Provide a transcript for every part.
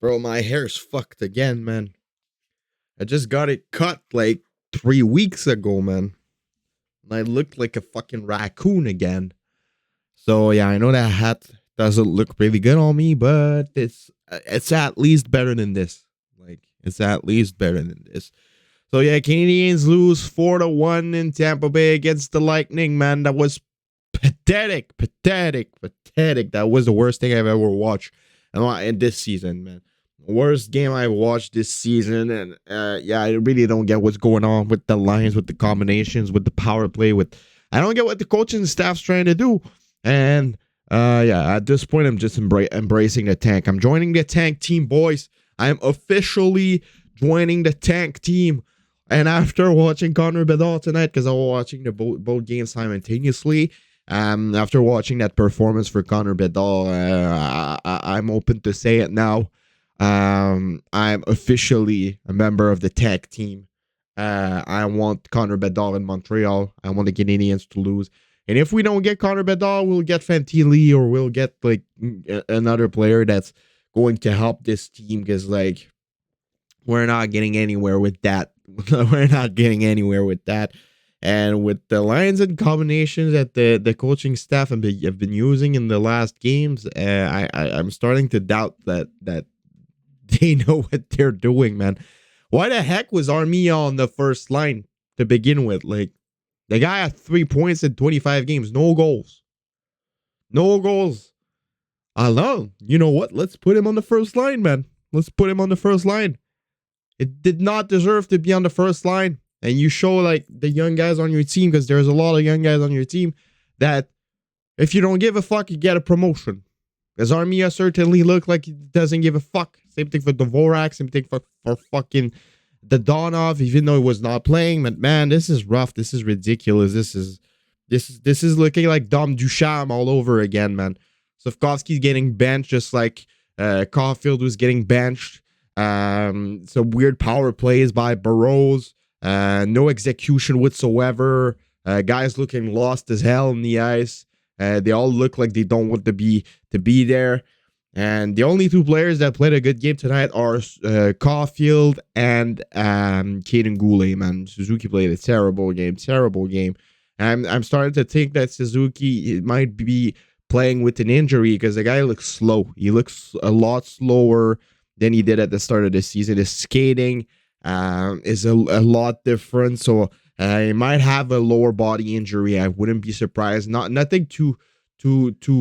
Bro, my hair's fucked again, man. I just got it cut like 3 weeks ago, man. And I looked like a fucking raccoon again. So yeah, I know that hat doesn't look really good on me, but it's at least better than this. Like it's at least better than this. So yeah, Canadians lose 4-1 in Tampa Bay against the Lightning, man. That was pathetic. That was the worst thing I've ever watched in this season, man. Worst game I watched this season, and yeah, I really don't get what's going on with the lines, with the combinations, with the power play. I don't get what the coaching staff's trying to do, and yeah, at this point, I'm just embracing the tank. I'm joining the tank team, boys. I'm officially joining the tank team. And after watching Connor Bedard tonight, because I was watching the both games simultaneously, after watching that performance for Connor Bedard, I'm open to say it now. I'm officially a member of the tag team. I want Connor Bedard in Montreal. I want the Canadians to lose. And if we don't get Connor Bedard, we'll get Fantilli, or we'll get like another player that's going to help this team, because like we're not getting anywhere with that. We're not getting anywhere with that. And with the lines and combinations that the coaching staff have been using in the last games, I'm starting to doubt that they know what they're doing, man. Why the heck was Armia on the first line to begin with? Like, the guy had 3 points in 25 games, no goals. No goals. Alone. You know what? Let's put him on the first line, man. Let's put him on the first line. It did not deserve to be on the first line. And you show like the young guys on your team, because there's a lot of young guys on your team, that if you don't give a fuck, you get a promotion. Because Armia certainly looked like he doesn't give a fuck. Same thing for Dvorak, same thing for fucking Dadonov, even though he was not playing. But man, this is rough. This is ridiculous. This is looking like Dom Ducharme all over again, man. Sofkovsky's getting benched, just like Caulfield was getting benched. Some weird power plays by Burrows. No execution whatsoever. Guys looking lost as hell in the ice. They all look like they don't want to be there. And the only two players that played a good game tonight are Caulfield and Kaden Goulet, man. Suzuki played a terrible game. And I'm starting to think that Suzuki might be playing with an injury, because the guy looks slow. He looks a lot slower than he did at the start of the season. His skating is a lot different. So he might have a lower body injury. I wouldn't be surprised. Nothing too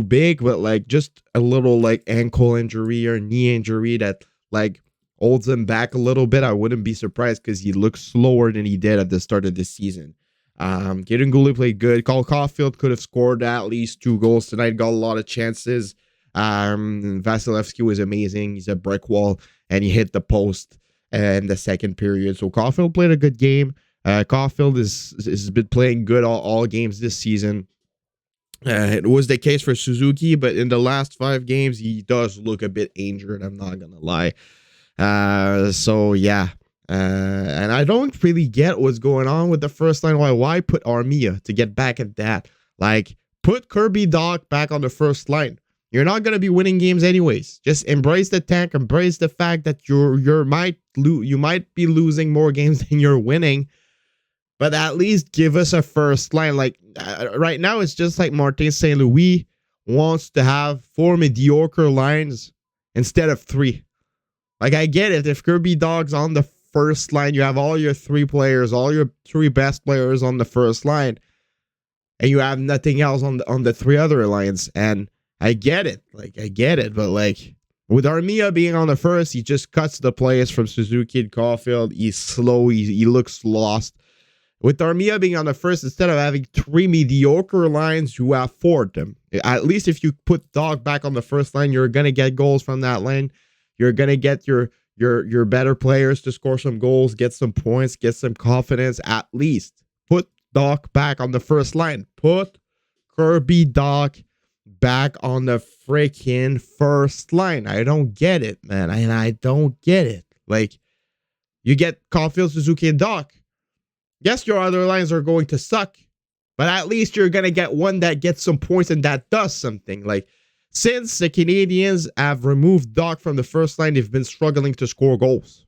big, but like just a little like ankle injury or knee injury that like holds him back a little bit. I wouldn't be surprised, because he looks slower than he did at the start of the season. Kaden Goulet played good. Caulfield could have scored at least 2 goals tonight. Got a lot of chances. Vasilevsky was amazing. He's a brick wall, and he hit the post in the second period. So Caulfield played a good game. Caulfield has been playing good all games this season. It was the case for Suzuki, but in the last 5 games, he does look a bit injured. I'm not gonna lie. So yeah. And I don't really get what's going on with the first line. Why put Armia to get back at that? Like, put Kirby Dach back on the first line. You're not gonna be winning games anyways. Just embrace the tank. Embrace the fact that you might be losing more games than you're winning. But at least give us a first line. Like right now, it's just like Martin St. Louis wants to have 4 mediocre lines instead of 3. Like, I get it. If Kirby Dach's on the first line, you have all your 3 players, all your 3 best players on the first line, and you have nothing else on the 3 other lines. And I get it. But like, with Armia being on the first, he just cuts the players from Suzuki and Caulfield. He's slow. He looks lost. With Armia being on the first, instead of having 3 mediocre lines, you have 4 of them. At least if you put Dach back on the first line, you're going to get goals from that line. You're going to get your better players to score some goals, get some points, get some confidence. At least put Dach back on the first line. Put Kirby Dach back on the freaking first line. I don't get it, man. And I don't get it. Like, you get Caulfield, Suzuki, and Dach. Yes, your other lines are going to suck, but at least you're going to get one that gets some points and that does something. Like, Since the Canadians have removed Doc from the first line, they've been struggling to score goals.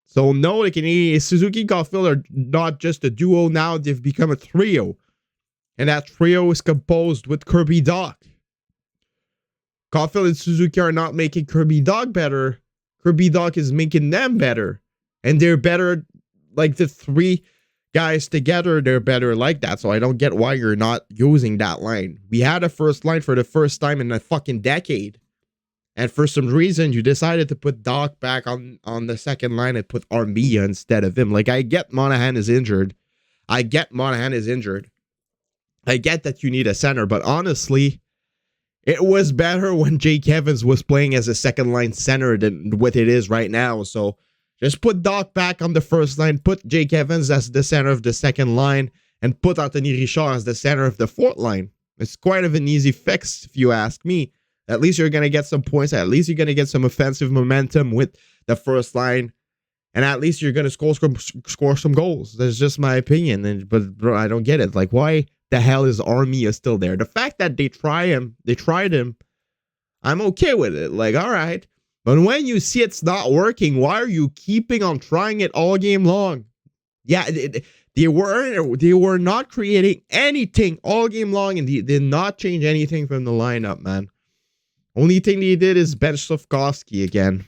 So no, the Canadians, Suzuki Caulfield are not just a duo now, they've become a trio. And that trio is composed with Kirby Dach. Caulfield and Suzuki are not making Kirby Dach better. Kirby Dach is making them better. And they're better, like the three guys together, they're better like that. So I don't get why you're not using that line. We had a first line for the first time in a fucking decade. And for some reason, you decided to put Dach back on the second line and put Armia instead of him. Like, I get Monahan is injured. I get that you need a center, but honestly, it was better when Jake Evans was playing as a second line center than what it is right now. So just put Dach back on the first line, put Jake Evans as the center of the second line, and put Anthony Richard as the center of the fourth line. It's quite of an easy fix, if you ask me. At least you're going to get some points. At least you're going to get some offensive momentum with the first line. And at least you're going to score some goals. That's just my opinion. But bro, I don't get it. Like, why the hell is Armia still there? The fact that they tried him, I'm okay with it. Like, all right. But when you see it's not working, why are you keeping on trying it all game long? Yeah, they were not creating anything all game long, and they did not change anything from the lineup, man. Only thing they did is bench Slafkovsky again.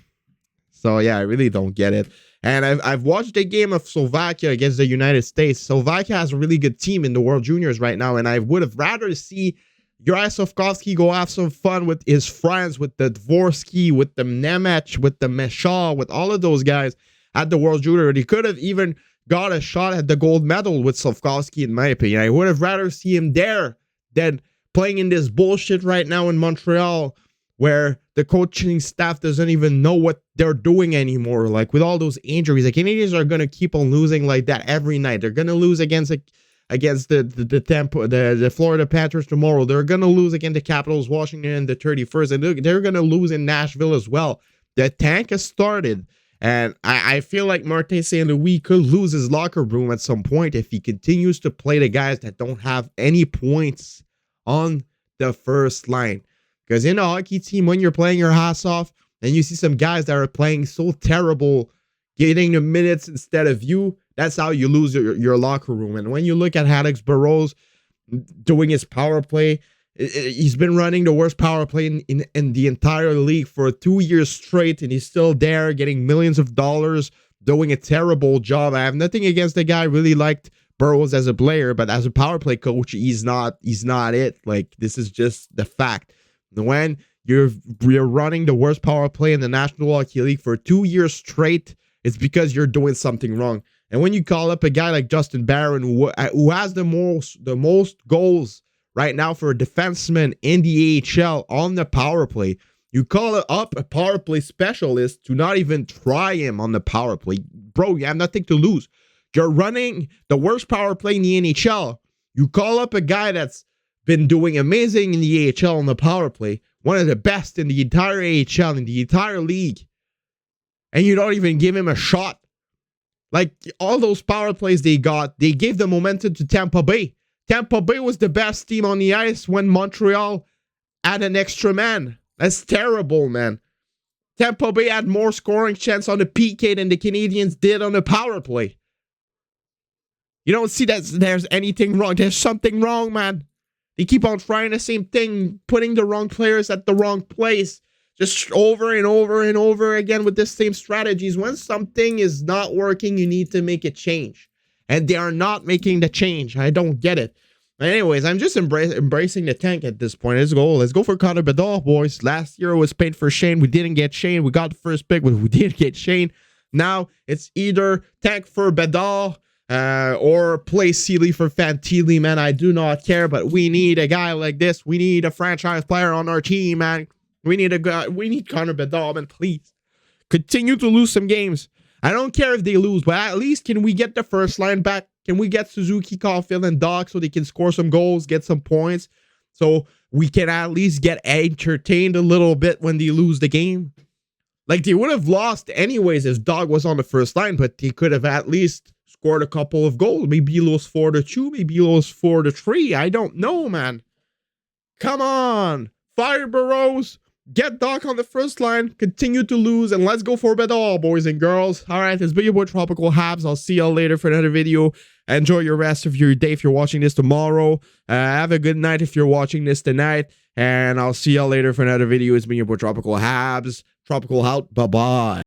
So yeah, I really don't get it. And I've watched a game of Slovakia against the United States. Slovakia has a really good team in the World Juniors right now, and I would have rather see Juraj Slafkovsky go have some fun with his friends, with the Dvorsky, with the Nemec, with the Meshal, with all of those guys at the World Junior. He could have even got a shot at the gold medal with Slafkovsky, in my opinion. I would have rather see him there than playing in this bullshit right now in Montreal, where the coaching staff doesn't even know what they're doing anymore. Like, with all those injuries, the Canadians are going to keep on losing like that every night. They're going to lose against the Florida Panthers tomorrow. They're going to lose against the Capitals, Washington, and the 31st. And they're going to lose in Nashville as well. The tank has started. And I feel like Martin St. Louis could lose his locker room at some point if he continues to play the guys that don't have any points on the first line. Because in a hockey team, when you're playing your ass off and you see some guys that are playing so terrible, getting the minutes instead of you, that's how you lose your locker room. And when you look at Alex Burrows doing his power play, he's been running the worst power play in the entire league for 2 years straight, and he's still there getting millions of dollars, doing a terrible job. I have nothing against the guy. I really liked Burrows as a player, but as a power play coach, he's not it. Like, this is just the fact. When you're running the worst power play in the National Hockey League for 2 years straight, it's because you're doing something wrong. And when you call up a guy like Justin Barron, who has the most goals right now for a defenseman in the AHL on the power play, you call up a power play specialist to not even try him on the power play. Bro, you have nothing to lose. You're running the worst power play in the NHL. You call up a guy that's been doing amazing in the AHL on the power play, one of the best in the entire AHL, in the entire league, and you don't even give him a shot. Like, all those power plays they gave the momentum to Tampa Bay. Tampa Bay was the best team on the ice when Montreal had an extra man. That's terrible, man. Tampa Bay had more scoring chance on the PK than the Canadians did on the power play. You don't see that there's anything wrong. There's something wrong, man. They keep on trying the same thing, putting the wrong players at the wrong place, just over and over and over again with the same strategies. When something is not working, you need to make a change. And they are not making the change. I don't get it. Anyways, I'm just embracing the tank at this point. Let's go for Connor Bedard, boys. Last year it was paid for Shane. We didn't get Shane. We got the first pick, but we didn't get Shane. Now it's either tank for Bedard, or play Sealy for Fantilli, man. I do not care, but we need a guy like this. We need a franchise player on our team, man. We need a guy. We need Connor Bedard, man. Please continue to lose some games. I don't care if they lose, but at least can we get the first line back? Can we get Suzuki, Caulfield, and Dach so they can score some goals, get some points, so we can at least get entertained a little bit when they lose the game? Like, they would have lost anyways if Dach was on the first line, but they could have at least scored a couple of goals. Maybe he lost 4-2, maybe he lost 4-3. I don't know, man. Come on. Fire Burrows. Get Doc on the first line. Continue to lose. And let's go for Bedard, boys and girls. All right, it's been your boy Tropical Habs. I'll see y'all later for another video. Enjoy your rest of your day if you're watching this tomorrow. Have a good night if you're watching this tonight. And I'll see y'all later for another video. It's been your boy Tropical Habs. Tropical out. Bye-bye.